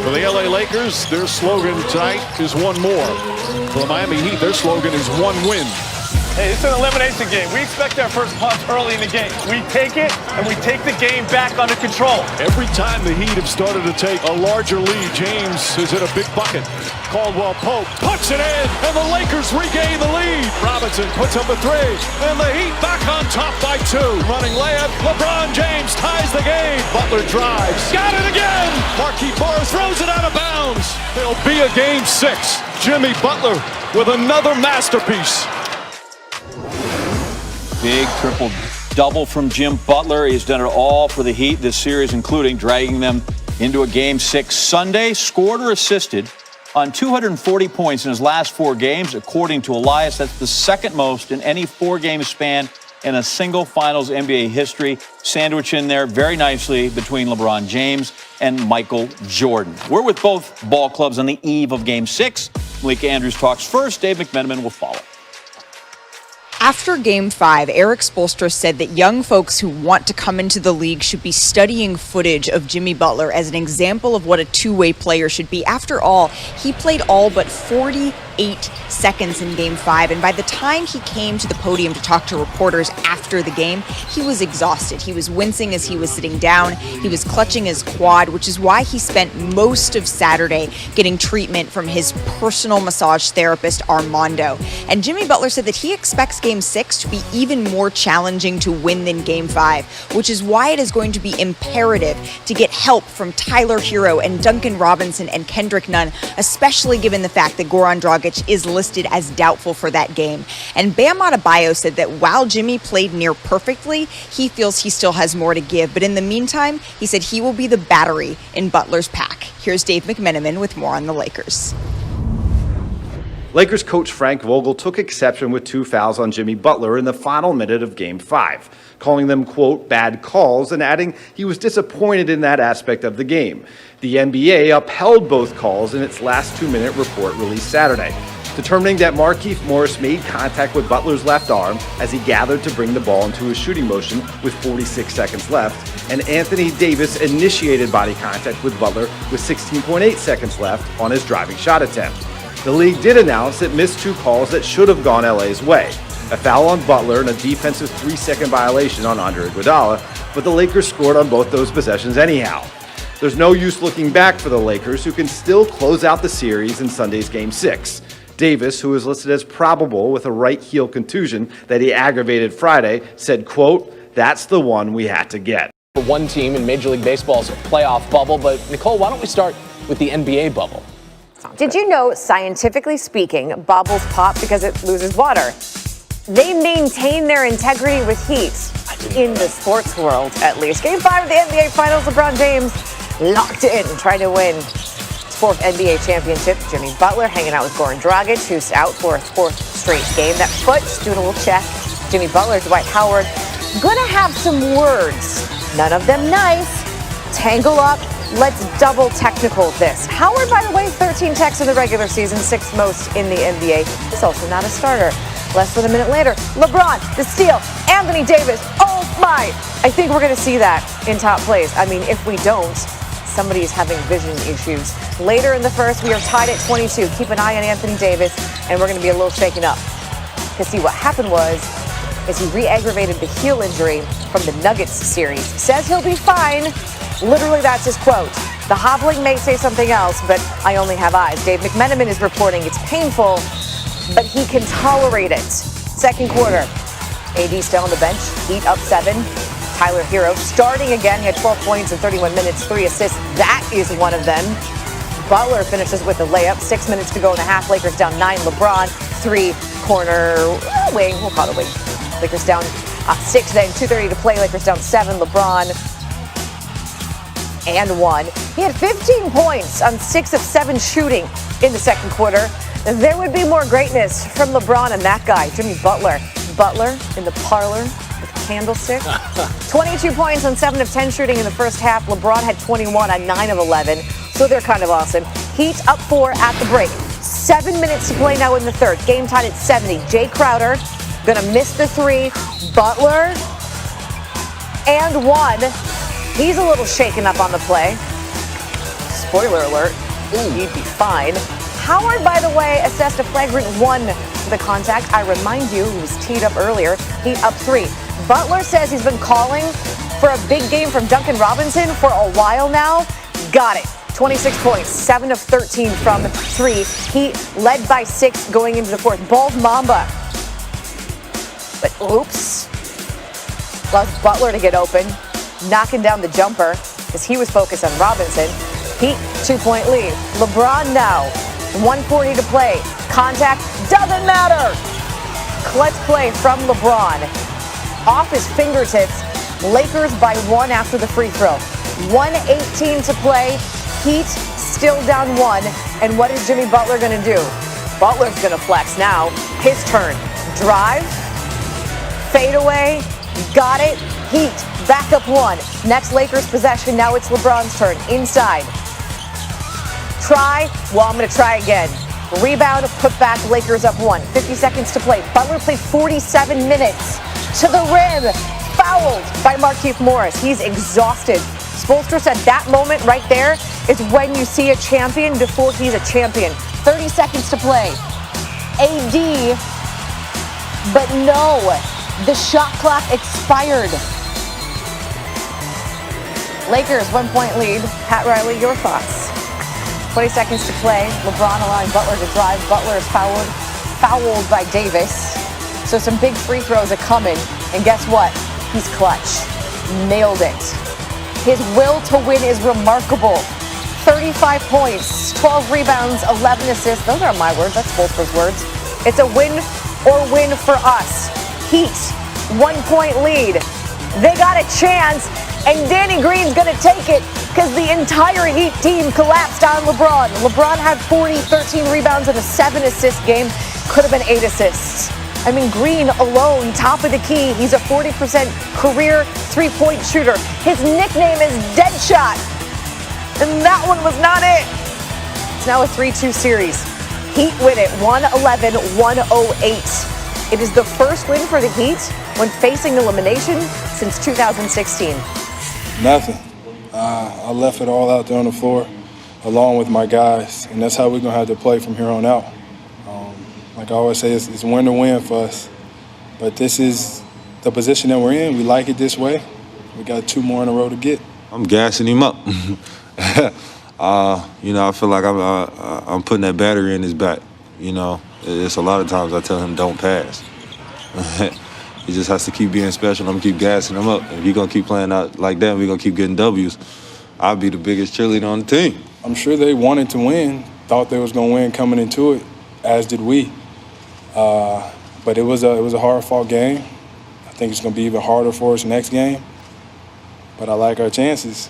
For the LA Lakers, their slogan tonight is one more. For the Miami Heat, their slogan is one win. Hey, it's an elimination game. We expect our first punch early in the game. We take it, and we take the game back under control. Every time the Heat have started to take a larger lead, James has hit a big bucket. Caldwell Pope puts it in, and the Lakers regain the lead. Robinson puts up a three, and the Heat back on top by two. Running layup, LeBron James ties the game. Butler drives, got it again. Markieff Morris throws it out of bounds. There'll be a game 6. Jimmy Butler with another masterpiece. Big triple-double from Jim Butler. He's done it all for the Heat this series, including dragging them into a Game 6 Sunday. Scored or assisted on 240 points in his last 4 games. According to Elias, that's the second most in any 4-game span in a single Finals NBA history. Sandwich in there very nicely between LeBron James and Michael Jordan. We're with both ball clubs on the eve of Game 6. Malika Andrews talks first. Dave McMenamin will follow. After Game 5, Eric Spoelstra said that young folks who want to come into the league should be studying footage of Jimmy Butler as an example of what a two-way player should be. After all, he played all but 48 seconds in Game 5, and by the time he came to the podium to talk to reporters after the game, he was exhausted. He was wincing as he was sitting down. He was clutching his quad, which is why he spent most of Saturday getting treatment from his personal massage therapist, Armando. And Jimmy Butler said that he expects Game 6 to be even more challenging to win than Game 5, which is why it is going to be imperative to get help from Tyler Hero and Duncan Robinson and Kendrick Nunn, especially given the fact that Goran Dragic is listed as doubtful for that game. And Bam Adebayo said that while Jimmy played near perfectly, he feels he still has more to give. But in the meantime, he said he will be the battery in Butler's pack. Here's Dave McMenamin with more on the Lakers. Lakers coach Frank Vogel took exception with 2 fouls on Jimmy Butler in the final minute of Game 5, calling them, quote, bad calls, and adding he was disappointed in that aspect of the game. The NBA upheld both calls in its last 2-minute report released Saturday, determining that Markieff Morris made contact with Butler's left arm as he gathered to bring the ball into his shooting motion with 46 seconds left, and Anthony Davis initiated body contact with Butler with 16.8 seconds left on his driving shot attempt. The league did announce it missed 2 calls that should have gone LA's way, a foul on Butler and a defensive 3-second violation on Andre Iguodala, but the Lakers scored on both those possessions anyhow. There's no use looking back for the Lakers, who can still close out the series in Sunday's Game 6. Davis, who is listed as probable with a right heel contusion that he aggravated Friday, said, quote, that's the one we had to get. For one team in Major League Baseball's playoff bubble, but Nicole, why don't we start with the NBA bubble? Did you know, scientifically speaking, bubbles pop because it loses water? They maintain their integrity with heat, in the sports world at least. Game 5 of the NBA Finals, LeBron James locked in, trying to win his 4th NBA championship. Jimmy Butler hanging out with Goran Dragic, who's out for a 4th straight game. That foot, just doing a little check. Jimmy Butler, Dwight Howard, gonna have some words. None of them nice. Tangle up. Let's double technical this. Howard, by the way, 13 techs in the regular season, 6th most in the NBA. He's also not a starter. Less than a minute later, LeBron, the steal, Anthony Davis, oh my! I think we're gonna see that in top plays. I mean, if we don't, somebody's having vision issues. Later in the first, we are tied at 22. Keep an eye on Anthony Davis, and we're gonna be a little shaken up. Because see, what happened was, is he re-aggravated the heel injury from the Nuggets series. Says he'll be fine. Literally, that's his quote. The hobbling may say something else, but I only have eyes. Dave McMenamin is reporting it's painful, but he can tolerate it. Second quarter, AD still on the bench, Heat up 7. Tyler Hero starting again. He had 12 points in 31 minutes, 3 assists. That is one of them. Butler finishes with a layup. 6 minutes to go in the half. Lakers down 9. LeBron, 3 corner wing. We'll call it wing. Lakers down 6 then. 2:30 to play. Lakers down 7. LeBron and 1. He had 15 points on 6 of 7 shooting in the second quarter. There would be more greatness from LeBron and that guy, Jimmy Butler. Butler in the parlor with a candlestick. 22 points on 7 of 10 shooting in the first half. LeBron had 21 on 9 of 11. So they're kind of awesome. Heat up 4 at the break. 7 minutes to play now in the third. Game tied at 70. Jay Crowder gonna miss the 3. Butler and 1. He's a little shaken up on the play. Spoiler alert, he'd be fine. Howard, by the way, assessed a flagrant 1 for the contact. I remind you, he was teed up earlier. Heat up 3. Butler says he's been calling for a big game from Duncan Robinson for a while now. Got it. 26 points, 7 of 13 from 3. Heat led by 6 going into the 4th. Bald Mamba. But oops. Allows Butler to get open, knocking down the jumper because he was focused on Robinson. Heat 2-point lead. LeBron now. 1:40 to play. Contact doesn't matter. Clutch play from LeBron. Off his fingertips. Lakers by 1 after the free throw. 1:18 to play. Heat still down 1. And what is Jimmy Butler going to do? Butler's going to flex now. His turn. Drive. Fade away. Got it. Heat back up 1. Next Lakers possession. Now it's LeBron's turn. Inside. Try. Well, I'm going to try again. Rebound, put back, Lakers up 1. 50 seconds to play. Butler played 47 minutes. To the rim. Fouled by Markieff Morris. He's exhausted. Spoelstra said that moment right there is when you see a champion before he's a champion. 30 seconds to play. AD. But no. The shot clock expired. Lakers 1-point lead. Pat Riley, your thoughts? 20 seconds to play. LeBron allowing Butler to drive. Butler is fouled by Davis. So some big free throws are coming. And guess what? He's clutch. Nailed it. His will to win is remarkable. 35 points, 12 rebounds, 11 assists. Those aren't my words. That's Spoelstra's words. It's a win or win for us. Heat, 1-point lead. They got a chance, and Danny Green's going to take it because the entire Heat team collapsed on LeBron. LeBron had 40, 13 rebounds, and a 7-assist game. Could have been 8 assists. I mean, Green alone, top of the key. He's a 40% career three-point shooter. His nickname is Deadshot, and that one was not it. It's now a 3-2 series. Heat win it, 111-108. It is the first win for the Heat when facing elimination since 2016. Nothing. I left it all out there on the floor along with my guys, and that's how we're going to have to play from here on out. Like I always say, it's win to win for us. But this is the position that we're in. We like it this way. We got 2 more in a row to get. I'm gassing him up. I feel like I'm putting that battery in his back. It's a lot of times I tell him don't pass. He just has to keep being special. I'm going to keep gassing him up. If he's going to keep playing out like that, we're going to keep getting W's. I'll be the biggest cheerleader on the team. I'm sure they wanted to win, thought they was going to win coming into it, as did we. But it was a hard-fought game. I think it's going to be even harder for us next game. But I like our chances.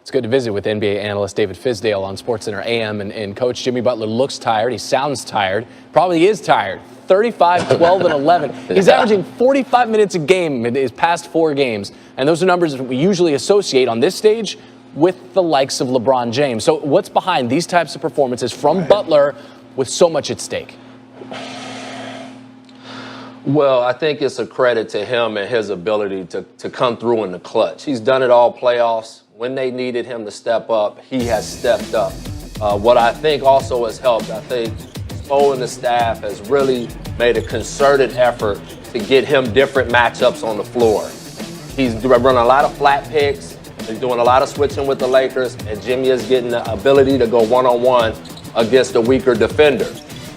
It's good to visit with NBA analyst David Fizdale on SportsCenter AM. And Coach Jimmy Butler looks tired. He sounds tired. Probably is tired. 35, 12, and 11. He's averaging 45 minutes a game in his past 4 games. And those are numbers that we usually associate on this stage with the likes of LeBron James. So what's behind these types of performances from Butler with so much at stake? Well, I think it's a credit to him and his ability to come through in the clutch. He's done it all playoffs. When they needed him to step up, he has stepped up. What I think also has helped, I think Spo and the staff has really made a concerted effort to get him different matchups on the floor. He's running a lot of flat picks. He's doing a lot of switching with the Lakers, and Jimmy is getting the ability to go one-on-one against a weaker defender.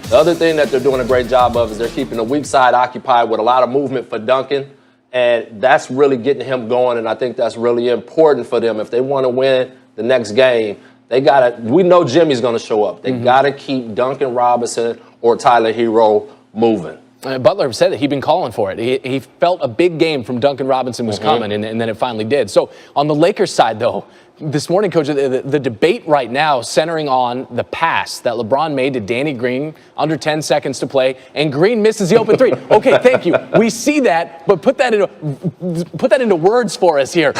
The other thing that they're doing a great job of is they're keeping the weak side occupied with a lot of movement for Duncan, and that's really getting him going, and I think that's really important for them. If they want to win the next game, we know Jimmy's going to show up. They got to keep Duncan Robinson or Tyler Hero moving. Butler said that he'd been calling for it. He felt a big game from Duncan Robinson was coming, and then it finally did. So on the Lakers side, though, this morning, Coach, the debate right now centering on the pass that LeBron made to Danny Green, under 10 seconds to play, and Green misses the open 3. Okay, thank you. We see that, but put that into words for us here.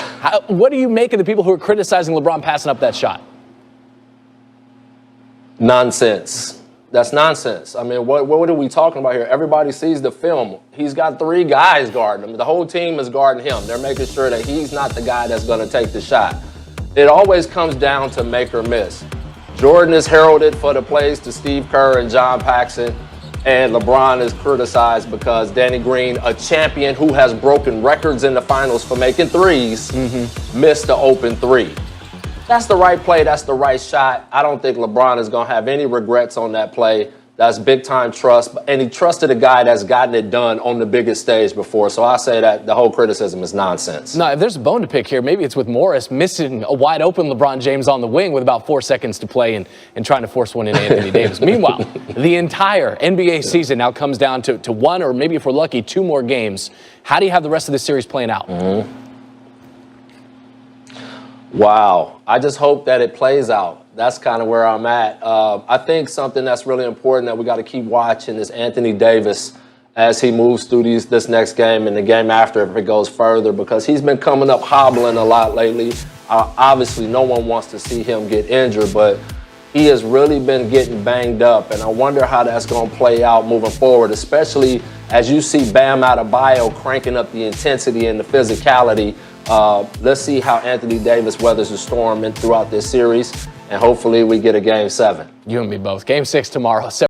What do you make of the people who are criticizing LeBron passing up that shot? Nonsense. That's nonsense. I mean, what are we talking about here? Everybody sees the film. He's got 3 guys guarding him. The whole team is guarding him. They're making sure that he's not the guy that's going to take the shot. it always comes down to make or miss. Jordan is heralded for the plays to Steve Kerr and John Paxson, and LeBron is criticized because Danny Green, a champion who has broken records in the finals for making threes, missed the open three. That's the right play. That's the right shot. I don't think LeBron is going to have any regrets on that play. That's big-time trust. And he trusted a guy that's gotten it done on the biggest stage before. So I say that the whole criticism is nonsense. No, if there's a bone to pick here, maybe it's with Morris missing a wide-open LeBron James on the wing with about 4 seconds to play and trying to force one in Anthony Davis. Meanwhile, the entire NBA season now comes down to one, or maybe if we're lucky, 2 more games. How do you have the rest of the series playing out? Wow. I just hope that it plays out. That's kind of where I'm at. I think something that's really important that we got to keep watching is Anthony Davis as he moves through this next game and the game after if it goes further, because he's been coming up hobbling a lot lately. Obviously, no one wants to see him get injured, but he has really been getting banged up, and I wonder how that's going to play out moving forward, especially as you see Bam Adebayo cranking up the intensity and the physicality. Let's see how Anthony Davis weathers the storm throughout this series, and hopefully we get a Game 7. You and me both. Game 6 tomorrow.